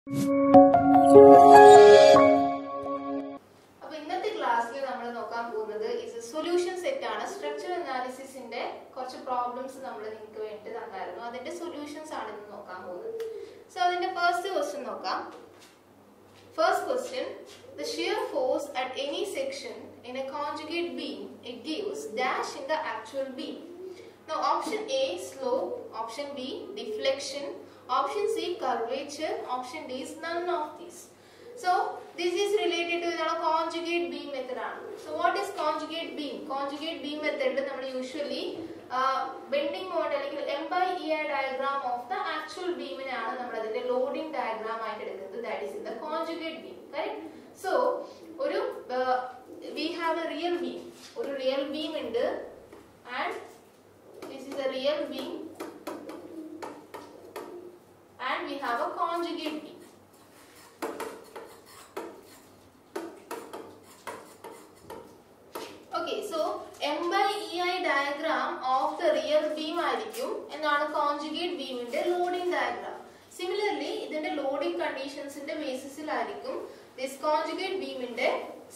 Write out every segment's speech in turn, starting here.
അപ്പോൾ ഇന്നത്തെ ക്ലാസ്സിൽ നമ്മൾ നോക്കാൻ പോകുന്നത് സൊല്യൂഷൻ സെറ്റ് ആണ്. സ്ട്രക്ചർ അനാലിസിസിന്റെ കുറച്ച് പ്രോബ്ലംസ് നമ്മൾ നിങ്ങൾക്ക് വേണ്ടി തന്നായിരുന്നു. അതിന്റെ സൊല്യൂഷൻസ് ആണ് ഇന്ന് നോക്കാൻ പോകുന്നത്. സോ അതിന്റെ ഫസ്റ്റ് ക്വസ്റ്റ്യൻ നോക്കാം. First question, the shear force at any section in a conjugate beam, it gives dash in the actual beam. Now option A, slope, option B, deflection, option C, curvature, option D is none of these. So this is related to the conjugate beam method. So what is conjugate beam? Conjugate beam method we usually bending moment അല്ലെങ്കിൽ M/EI diagram of the actual beam നെയാണ് നമ്മൾ അതിന്റെ loading diagram ആയിട്ട് എടുക്കുന്നത്. That is in the conjugate beam, correct? So ഒരു we have a real beam. ഒരു real beam ഉണ്ട് and this is a real beam and we have a conjugate beam. Okay, so M/EI diagram of the real beam ആയിരിക്കും എന്നാണ് conjugate beam ന്റെ loading diagram. Similarly, ഇതിന്റെ loading conditions ന്റെ basis ആയിരിക്കും this conjugate beam ന്റെ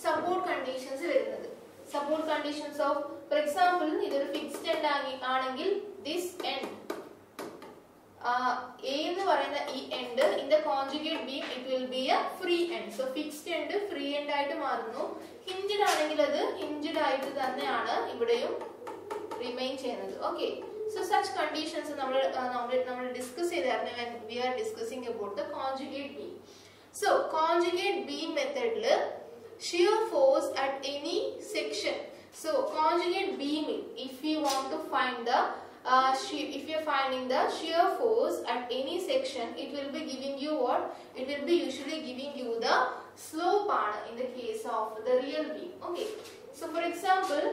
support conditions വരുന്നത്. Support conditions of, for example, ഇതൊരു fixed end ആണെങ്കിൽ this end A എന്ന് പറയുന്ന ഈ end in the conjugate beam it will be a free end. So fixed end free end ആയിട്ട് മാറുന്നു. Hinged ആണെങ്കിൽ അത് hinged ആയിട്ട് തന്നെയാണ് ഇവിടെയും remain ചെയ്യുന്നത്. Okay. So such conditions നമ്മൾ discuss ചെയ്തായിരുന്നു when we are discussing about the conjugate beam. So conjugate beam method ല് shear force at any section. So conjugate beam, if we want to find the if you are finding the shear force at any section, it will be giving you what? It will be usually giving you the slope in the case of the real beam. Okay. So for example,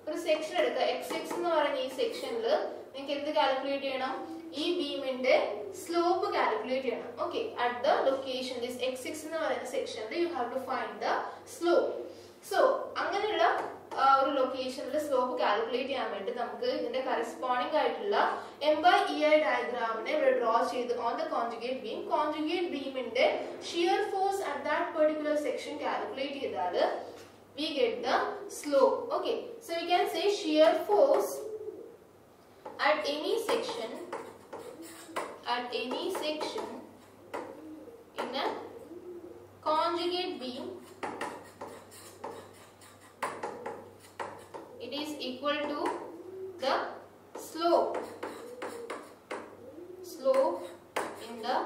ഒരു section എടുക്കുക. X6 എന്ന് പറയുന്ന ഈ സെക്ഷനിൽ നിങ്ങൾക്ക് എന്ത് calculate ചെയ്യണം? ഈ ബീമിന്റെ സ്ലോപ്പ് കാൽക്കുലേറ്റ് ചെയ്യണം. Okay, at the location this X6 എന്ന് പറയുന്ന സെക്ഷനിൽ you have to find the slope. So അങ്ങനെയുള്ള ഒരു ലൊക്കേഷനിൽ സ്ലോപ്പ് കാൽക്കുലേറ്റ് ചെയ്യാൻ വേണ്ടി നമുക്ക് ഇതിന്റെ കറസ്പോണ്ടിങ് ആയിട്ടുള്ള M/EI ഡയഗ്രാമിനെ ഇവിടെ ഡ്രോ ചെയ്ത് ഓൺ ദ കോൺജുഗേറ്റ് ബീം. കോൺജുഗേറ്റ് ബീമിന്റെ shear force at that particular section calculate ചെയ്താൽ we get the slope. Okay, so we can say shear force at any section in a conjugate beam, it is equal to the slope in the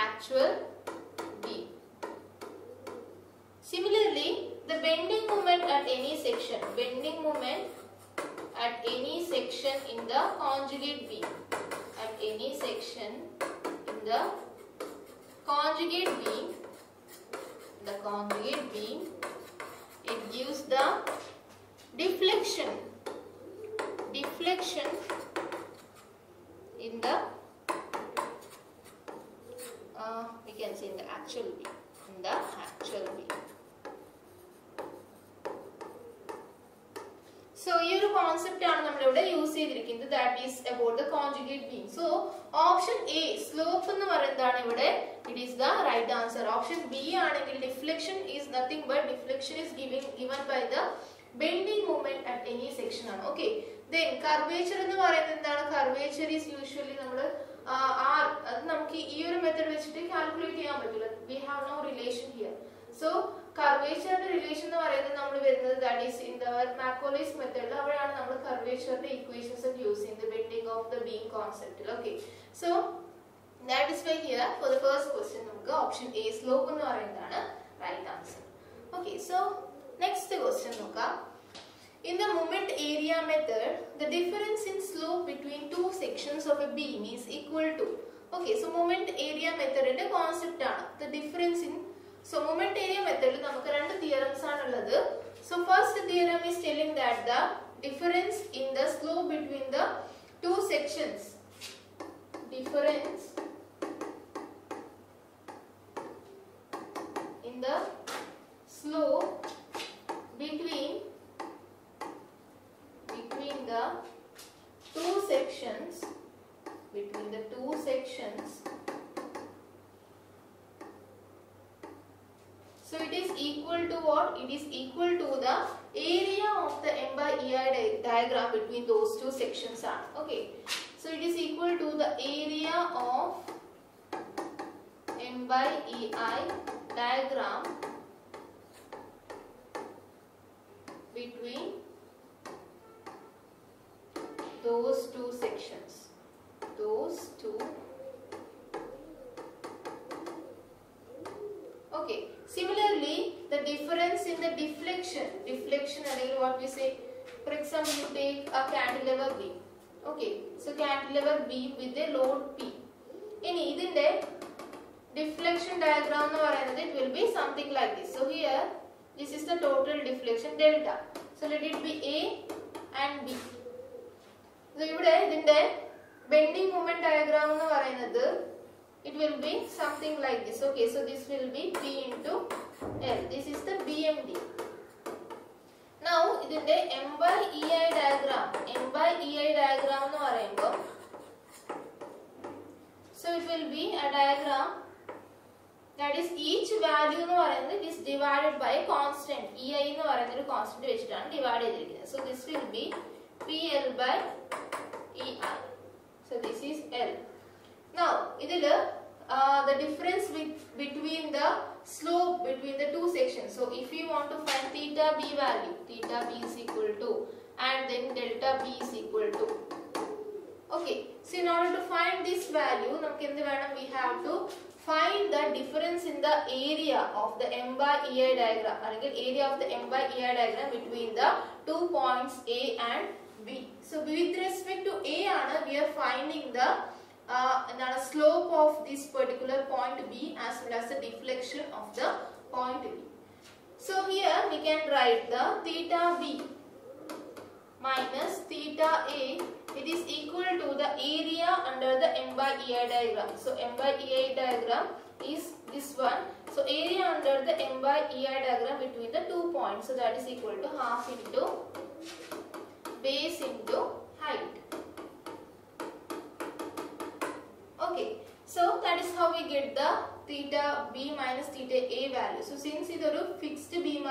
actual beam. Similarly, the bending moment at any section in the conjugate beam, it gives the deflection in the we can say in the actual beam. So ഈ ഒരു concept ആണ് നമ്മൾ ഇവിടെ use ചെയ്തിരിക്കുന്നത്. That is about the conjugate beam. So option A slope എന്ന് പറയുന്നതാണ് ഇവിടെ it is the right answer. Option B ആണെങ്കിൽ deflection is nothing but deflection is given by the bending movement at any section ആണ്. Okay, then curvature എന്ന് പറയുന്നത് എന്താണ്? Curvature is usually നമ്മൾ അത് നമുക്ക് ഈ ഒരു മെത്തേഡ് വെച്ചിട്ട് കാൽക്കുലേറ്റ് ചെയ്യാൻ പറ്റില്ല. We have no relation here. So കർവേച്ചറിന്റെ റിലേഷൻ എന്ന് പറയുന്നത് നമ്മൾ വരുന്നത് that is in the Macaulay's മെത്തേഡിൽ. അവിടെയാണ് നമ്മൾ കർവേച്ചറിന്റെ ഇക്വേഷൻസ് ഒക്കെ യൂസ് ചെയ്യുന്നത് ബെൻഡിങ് ഓഫ് ദ ബീം കോൺസെപ്റ്റിൽ. Okay, so that is why here for the first question നമുക്ക് ഓപ്ഷൻ എ സ്ലോപ്പ് എന്ന് പറയുന്നതാണ് right answer. Okay, so next question നോക്കാം. In the moment area method, the difference in slope between two sections of a beam is equal to. Okay, so moment area method ന്റെ concept ആണ് the difference in. So moment area method ൽ നമുക്ക് രണ്ട് theorems ആണ് ഉള്ളത്. So first theorem is telling that the difference in the slope between the two sections, difference in the slope between the two sections So it is equal to what? It is equal to the area of the M by EI diagram between those two sections are. Okay. So it is equal to the area of M by EI diagram between those two sections. Those two. Okay. Similarly, the difference in the deflection or what we say, for example, you take a cantilever beam. Okay. So cantilever beam with a load P. In this deflection diagram, it will be something like this. So here, this is the total deflection delta. So let it be A and B. So here, bending moment diagram, it will be something like this. Okay, so this will be P into L. This is the BMD. Now, this is the M by EI diagram. M by EI diagram. So it will be a diagram that is each value is divided by a constant. EI is a constant divided. So this will be PL by EI. So this is L. Now, the difference between the slope between the two sections. So, if you want to find theta B value, theta B is equal to, and then delta B is equal to. Okay. So, in order to find this value, we have to find the difference in the area of the M by EI diagram, area of the M by EI diagram between the 2 points A and B. So, with respect to A, we are finding the slope of this particular point B as well as the deflection of the point B. So here we can write the theta B minus theta A. It is equal to the area under the M by EI diagram. So M by EI diagram is this one. So area under the M by EI diagram between the 2 points. So that is equal to half into base into height. Okay, so that is how we get the theta B minus theta A value. So since it is a fixed beam,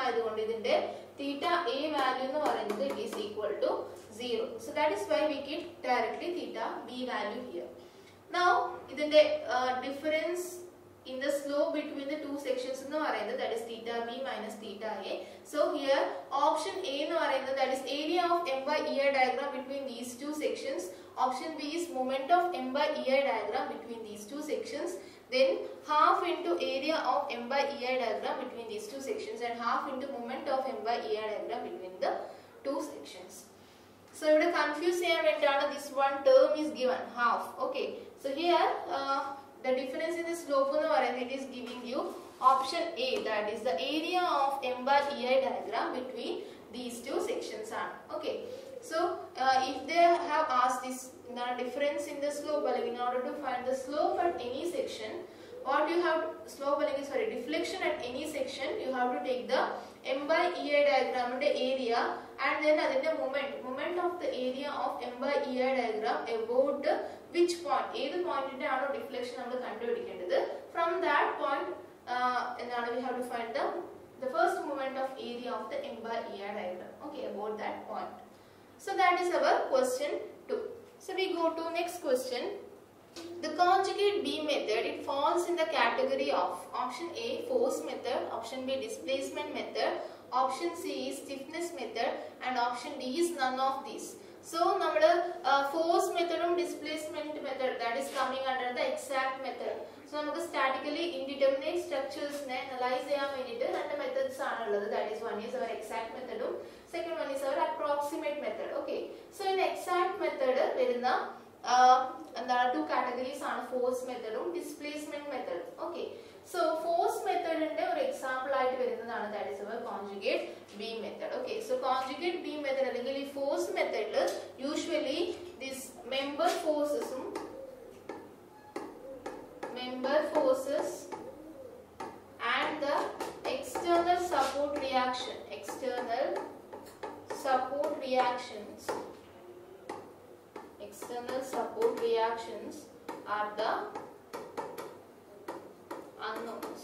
theta A value is equal to 0. So that is why we get directly theta B value here. Now, the difference in the slope between the two sections that is theta B minus theta A. So here option A that is area of M by EI diagram between these two sections. Option B is moment of M by EI diagram between these two sections. Then half into area of M by EI diagram between these two sections and half into moment of M by EI diagram between the two sections. So you confuse this one term is given half. Okay. So here the difference in the slope it is giving you option A, that is the area of M by EI diagram between these two sections are. Okay. So if they have asked this difference in the slope, in order to find the slope at any section, what you have deflection at any section, you have to take the M by EI diagram area and then the moment of the area of M by EI diagram about which point, either point in the deflection from that point we have to find the first moment of area of the M by EI diagram. Okay, about that point. So that is our question 2. So we go to next question. The conjugate beam method, it falls in the category of option A, force method, option B, displacement method, option C is stiffness method, and option D is none of these. So, force method and displacement method, that is coming under the exact method. So, statically indeterminate structures analyze two methods are, that is one is our exact method, second one is our approximate method. Okay. So, in exact method, there are two categories are force method and displacement method. Okay. So, force method is an example that is our conjugate beam method. Okay. So, conjugate beam method force method usually this member forces and the external support reactions are the unknowns.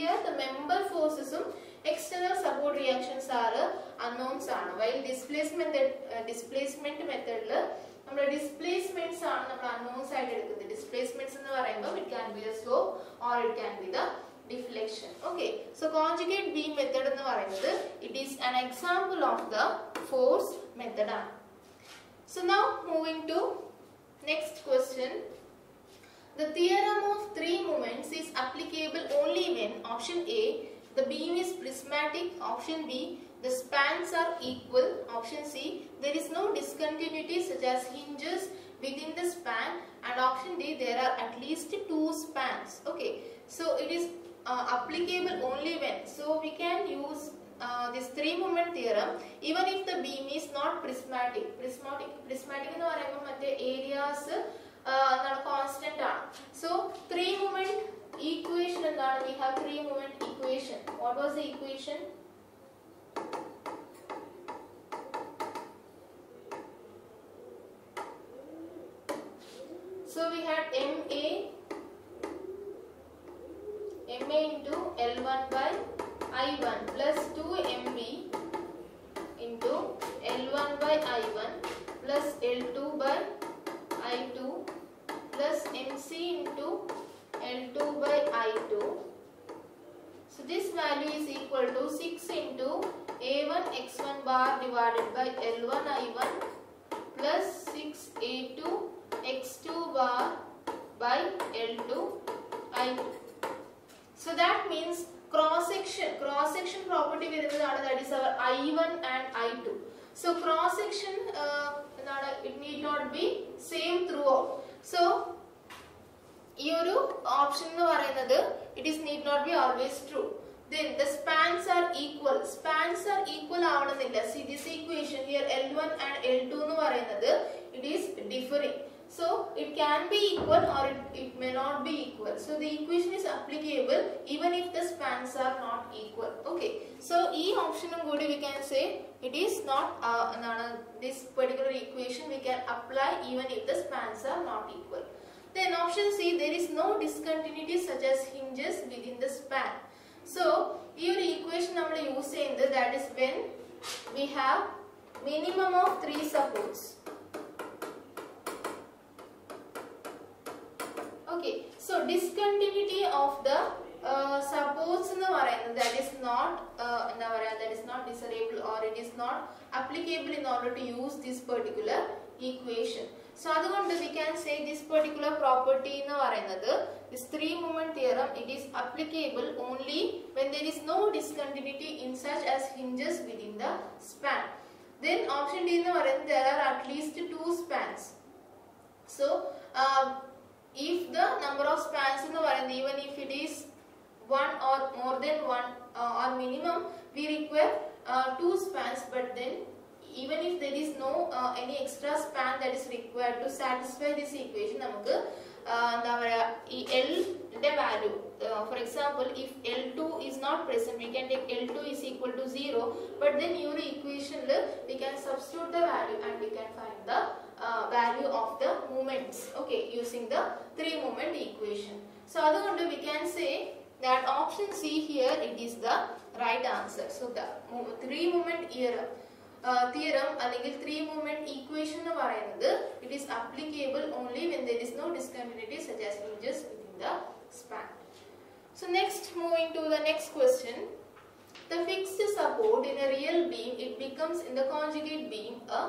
here the member forces external support reactions are unknowns ആണ്. While displacement method നമ്മുടെ displacements ആണ് നമ്മൾ unknowns ആയിട്ട് എടുക്കുന്നത്. Displacements എന്ന് പറയുമ്പോൾ it can be the slope or it can be the deflection. Okay, so conjugate beam method എന്ന് പറയുന്നത് it is an example of the force method ആണ്. So now moving to next question. The theorem of three moments is applicable only when option A, the beam is prismatic, option B, the spans are equal, option C, there is no discontinuity such as hinges within the span, and option D, there are at least two spans. Okay, so it is applicable only when. So we can use this three moment theorem even if the beam is not prismatic. Prismatic എന്ന് പറയുമ്പോൾ മറ്റേ areas constant ആണ്. So three moment equation എന്താണ്? We have three moment equation. What was the equation? So we had MA into L1 by I1 plus 2MB into L1 by I1 plus L2 by I2 plus MC into L2 by I2. So this value is equal to 6 into A1 x1 bar divided by L1 I1 plus 6 A2 x2 bar by L2 I2. So that means cross section property that is our I1 and I2. So cross section it need not be same throughout. So your option it is need not be always true. Then the spans are equal. See this equation here L1 and L2 it is differing. So it can be equal or it may not be equal. So the equation is applicable even if the spans are not equal. Okay. So E option we can say it is not this particular equation we can apply even if the spans are not equal. Then option C, there is no discontinuity such as hinges within the span. So your equation we use that is when we have minimum of 3 supports. Okay, so discontinuity of the supports that is not desirable or it is not applicable in order to use this particular equation. So അതുകൊണ്ട് we can say this particular property this three moment theorem it is applicable only when there is no discontinuity in such as hinges within the span. Then option D there are at least 2 spans. So if the number of spans even if it is 1 or more than 1 or minimum we require 2 spans, but then even if there is no any extra span that is required to satisfy this equation namukku L the value for example if L2 is not present we can take L2 is equal to 0, but then your equation we can substitute the value and we can find the value of the moments, okay, using the 3 moment equation. So അതുകൊണ്ട് we can say that option C here it is the right answer. So the 3 moment theorem അല്ലെങ്കിൽ 3 moment equation it is applicable only when there is no discontinuity such as hinges within the span. So next, moving to the next question. The fixed support in a real beam it becomes in the conjugate beam a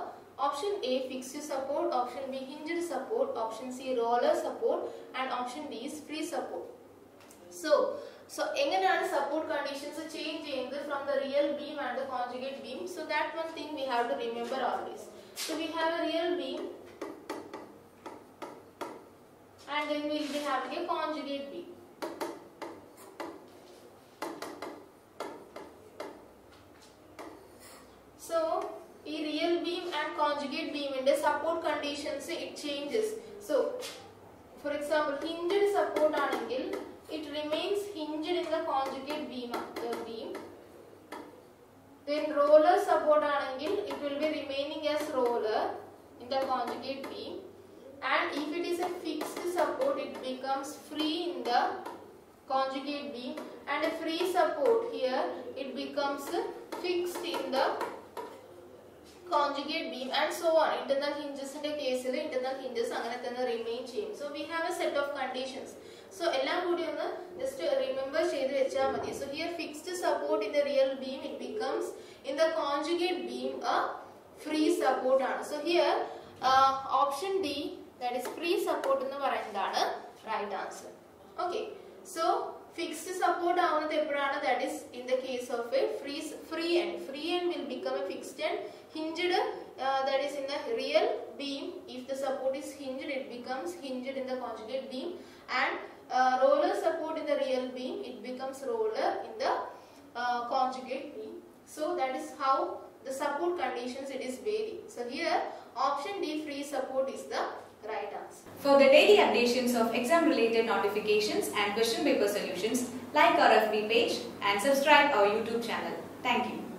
option A fixed support, option B hinged support, option C roller support, and option D is free support. So എങ്ങനെയാണ് support conditions change from the real beam and the conjugate beam? So that one thing we have to remember always. So we have a real beam and then we will be having a conjugate beam. So in real beam and conjugate beam in the support conditions it changes. So for example hinged support anengil it remains hinged in the conjugate beam. Then roller support anengil it will be remaining as roller in the conjugate beam, and if it is a fixed support it becomes free in the conjugate beam, and a free support here, it becomes fixed in the conjugate beam, and so on. Internal hinges in the case, internal hinges remain same. So we have a set of conditions. So just remember. So here fixed support in the real beam, it becomes in the conjugate beam a free support. So here option D, that is free support, in the right answer. Okay. So fixed support that is in the case of a free end. Free end will become a fixed end. Hinged, that is in the real beam. If the support is hinged, it becomes hinged in the conjugate beam. And roller support in the real beam, it becomes roller in the conjugate beam. So that is how the support conditions it is vary. So here option D, free support, is the right answer. For the daily updations of exam related notifications and question paper solutions, like our FB page and subscribe our YouTube channel. Thank you.